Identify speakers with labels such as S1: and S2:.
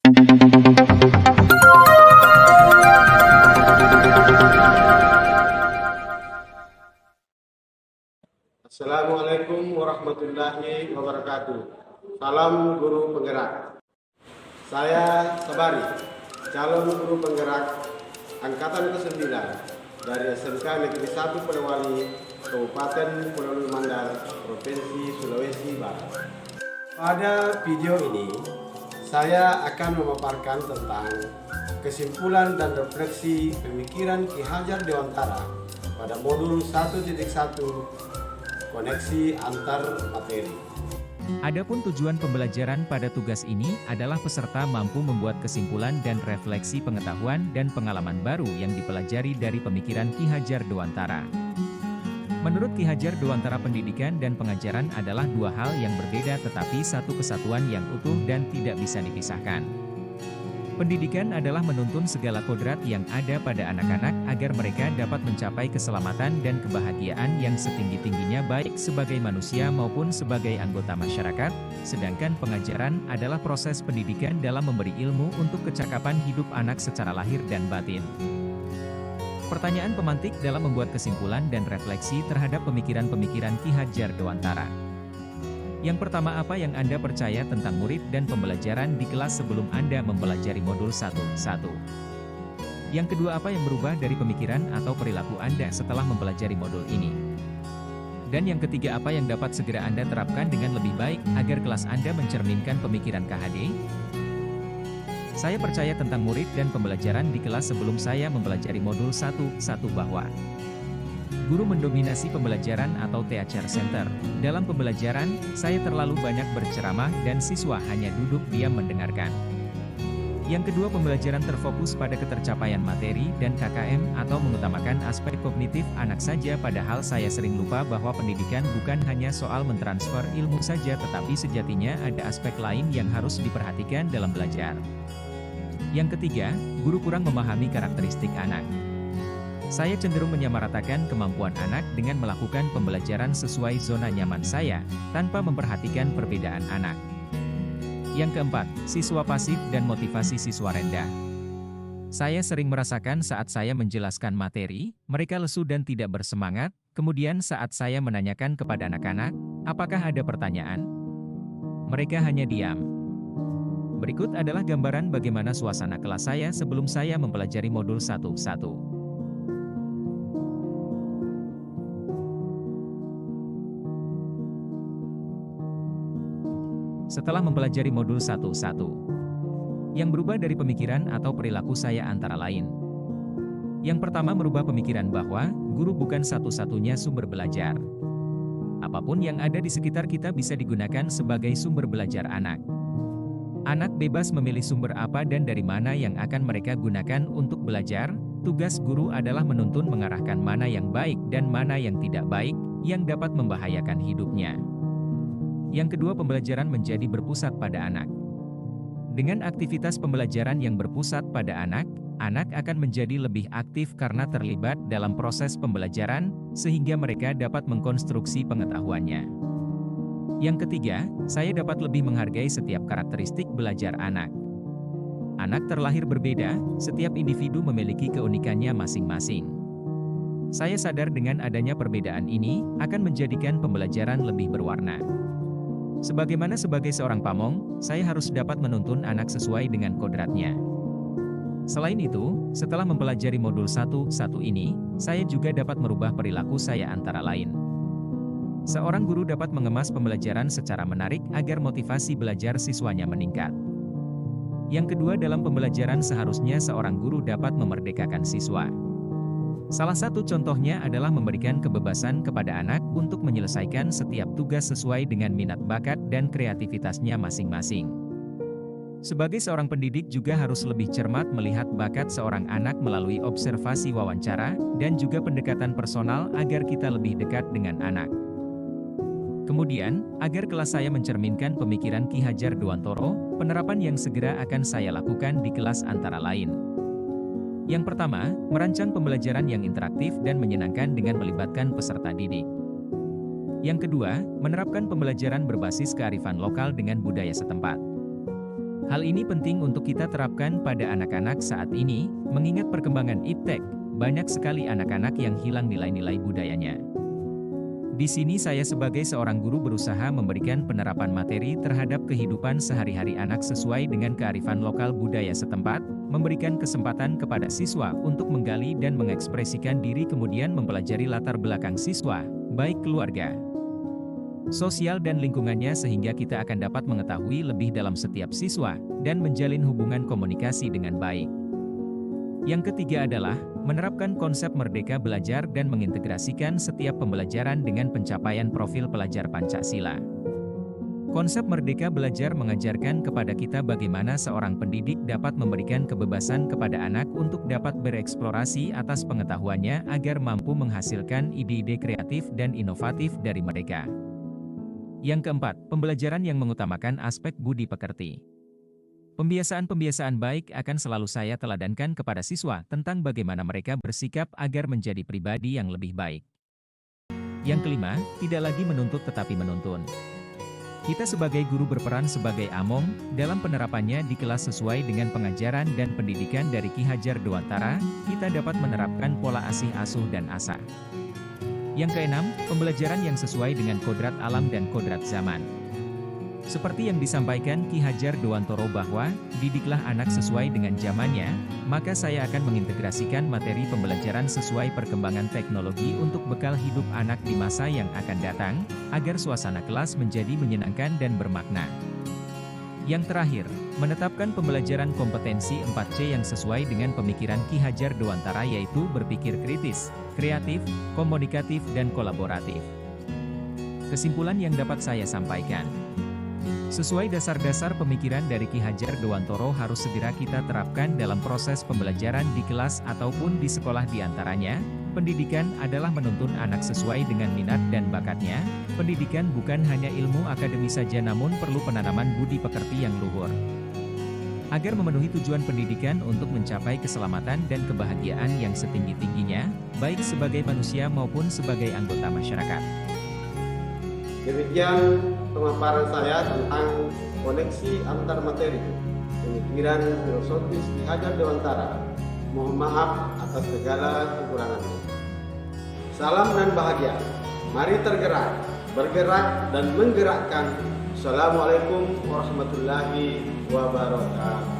S1: Assalamualaikum warahmatullahi wabarakatuh. Salam guru penggerak. Saya Sabari, calon guru penggerak angkatan ke-9 dari SMK Negeri 1 Polewali, Kabupaten Polewali Mandar, Provinsi Sulawesi Barat. Pada video ini, saya akan memaparkan tentang kesimpulan dan refleksi pemikiran Ki Hajar Dewantara pada modul 1.1 koneksi antar materi.
S2: Adapun tujuan pembelajaran pada tugas ini adalah peserta mampu membuat kesimpulan dan refleksi pengetahuan dan pengalaman baru yang dipelajari dari pemikiran Ki Hajar Dewantara. Menurut Ki Hajar Dewantara, pendidikan dan pengajaran adalah dua hal yang berbeda tetapi satu kesatuan yang utuh dan tidak bisa dipisahkan. Pendidikan adalah menuntun segala kodrat yang ada pada anak-anak agar mereka dapat mencapai keselamatan dan kebahagiaan yang setinggi-tingginya baik sebagai manusia maupun sebagai anggota masyarakat, sedangkan pengajaran adalah proses pendidikan dalam memberi ilmu untuk kecakapan hidup anak secara lahir dan batin. Pertanyaan pemantik dalam membuat kesimpulan dan refleksi terhadap pemikiran-pemikiran Ki Hajar Dewantara. Yang pertama, apa yang Anda percaya tentang murid dan pembelajaran di kelas sebelum Anda mempelajari modul 1.1? Yang kedua, apa yang berubah dari pemikiran atau perilaku Anda setelah mempelajari modul ini? Dan yang ketiga, apa yang dapat segera Anda terapkan dengan lebih baik agar kelas Anda mencerminkan pemikiran KHD? Saya percaya tentang murid dan pembelajaran di kelas sebelum saya mempelajari modul 1.1 bahwa guru mendominasi pembelajaran atau teacher center. Dalam pembelajaran, saya terlalu banyak berceramah dan siswa hanya duduk diam mendengarkan. Yang kedua, pembelajaran terfokus pada ketercapaian materi dan KKM atau mengutamakan aspek kognitif anak saja, padahal saya sering lupa bahwa pendidikan bukan hanya soal mentransfer ilmu saja tetapi sejatinya ada aspek lain yang harus diperhatikan dalam belajar. Yang ketiga, guru kurang memahami karakteristik anak. Saya cenderung menyamaratakan kemampuan anak dengan melakukan pembelajaran sesuai zona nyaman saya, tanpa memperhatikan perbedaan anak. Yang keempat, siswa pasif dan motivasi siswa rendah. Saya sering merasakan saat saya menjelaskan materi, mereka lesu dan tidak bersemangat, kemudian saat saya menanyakan kepada anak-anak, apakah ada pertanyaan? Mereka hanya diam. Berikut adalah gambaran bagaimana suasana kelas saya sebelum saya mempelajari modul 1.1. Setelah mempelajari modul 1.1, yang berubah dari pemikiran atau perilaku saya antara lain. Yang pertama, merubah pemikiran bahwa guru bukan satu-satunya sumber belajar. Apapun yang ada di sekitar kita bisa digunakan sebagai sumber belajar anak. Anak bebas memilih sumber apa dan dari mana yang akan mereka gunakan untuk belajar. Tugas guru adalah menuntun mengarahkan mana yang baik dan mana yang tidak baik, yang dapat membahayakan hidupnya. Yang kedua, pembelajaran menjadi berpusat pada anak. Dengan aktivitas pembelajaran yang berpusat pada anak, anak akan menjadi lebih aktif karena terlibat dalam proses pembelajaran, sehingga mereka dapat mengkonstruksi pengetahuannya. Yang ketiga, saya dapat lebih menghargai setiap karakteristik belajar anak. Anak terlahir berbeda, setiap individu memiliki keunikannya masing-masing. Saya sadar dengan adanya perbedaan ini, akan menjadikan pembelajaran lebih berwarna. Sebagaimana sebagai seorang pamong, saya harus dapat menuntun anak sesuai dengan kodratnya. Selain itu, setelah mempelajari modul 1.1 ini, saya juga dapat merubah perilaku saya antara lain. Seorang guru dapat mengemas pembelajaran secara menarik agar motivasi belajar siswanya meningkat. Yang kedua, dalam pembelajaran seharusnya seorang guru dapat memerdekakan siswa. Salah satu contohnya adalah memberikan kebebasan kepada anak untuk menyelesaikan setiap tugas sesuai dengan minat bakat dan kreativitasnya masing-masing. Sebagai seorang pendidik juga harus lebih cermat melihat bakat seorang anak melalui observasi wawancara, dan juga pendekatan personal agar kita lebih dekat dengan anak. Kemudian, agar kelas saya mencerminkan pemikiran Ki Hajar Dewantara, penerapan yang segera akan saya lakukan di kelas antara lain. Yang pertama, merancang pembelajaran yang interaktif dan menyenangkan dengan melibatkan peserta didik. Yang kedua, menerapkan pembelajaran berbasis kearifan lokal dengan budaya setempat. Hal ini penting untuk kita terapkan pada anak-anak saat ini, mengingat perkembangan iptek, banyak sekali anak-anak yang hilang nilai-nilai budayanya. Di sini saya sebagai seorang guru berusaha memberikan penerapan materi terhadap kehidupan sehari-hari anak sesuai dengan kearifan lokal budaya setempat, memberikan kesempatan kepada siswa untuk menggali dan mengekspresikan diri kemudian mempelajari latar belakang siswa, baik keluarga, sosial dan lingkungannya sehingga kita akan dapat mengetahui lebih dalam setiap siswa, dan menjalin hubungan komunikasi dengan baik. Yang ketiga adalah, menerapkan konsep merdeka belajar dan mengintegrasikan setiap pembelajaran dengan pencapaian profil pelajar Pancasila. Konsep merdeka belajar mengajarkan kepada kita bagaimana seorang pendidik dapat memberikan kebebasan kepada anak untuk dapat bereksplorasi atas pengetahuannya agar mampu menghasilkan ide-ide kreatif dan inovatif dari mereka. Yang keempat, pembelajaran yang mengutamakan aspek budi pekerti. Pembiasaan-pembiasaan baik akan selalu saya teladankan kepada siswa tentang bagaimana mereka bersikap agar menjadi pribadi yang lebih baik. Yang kelima, tidak lagi menuntut tetapi menuntun. Kita sebagai guru berperan sebagai among dalam penerapannya di kelas sesuai dengan pengajaran dan pendidikan dari Ki Hajar Dewantara, kita dapat menerapkan pola asih asuh dan asa. Yang keenam, pembelajaran yang sesuai dengan kodrat alam dan kodrat zaman. Seperti yang disampaikan Ki Hajar Dewantara bahwa, didiklah anak sesuai dengan zamannya, maka saya akan mengintegrasikan materi pembelajaran sesuai perkembangan teknologi untuk bekal hidup anak di masa yang akan datang, agar suasana kelas menjadi menyenangkan dan bermakna. Yang terakhir, menetapkan pembelajaran kompetensi 4C yang sesuai dengan pemikiran Ki Hajar Dewantara yaitu berpikir kritis, kreatif, komunikatif dan kolaboratif. Kesimpulan yang dapat saya sampaikan. Sesuai dasar-dasar pemikiran dari Ki Hajar Dewantara harus segera kita terapkan dalam proses pembelajaran di kelas ataupun di sekolah diantaranya, pendidikan adalah menuntun anak sesuai dengan minat dan bakatnya, pendidikan bukan hanya ilmu akademis saja namun perlu penanaman budi pekerti yang luhur. Agar memenuhi tujuan pendidikan untuk mencapai keselamatan dan kebahagiaan yang setinggi-tingginya, baik sebagai manusia maupun sebagai anggota masyarakat.
S1: Demikian pemaparan saya tentang koneksi antar materi, pemikiran filosofis Ki Hajar Dewantara. Mohon maaf atas segala kekurangannya. Salam dan bahagia. Mari tergerak, bergerak dan menggerakkan. Assalamualaikum warahmatullahi wabarakatuh.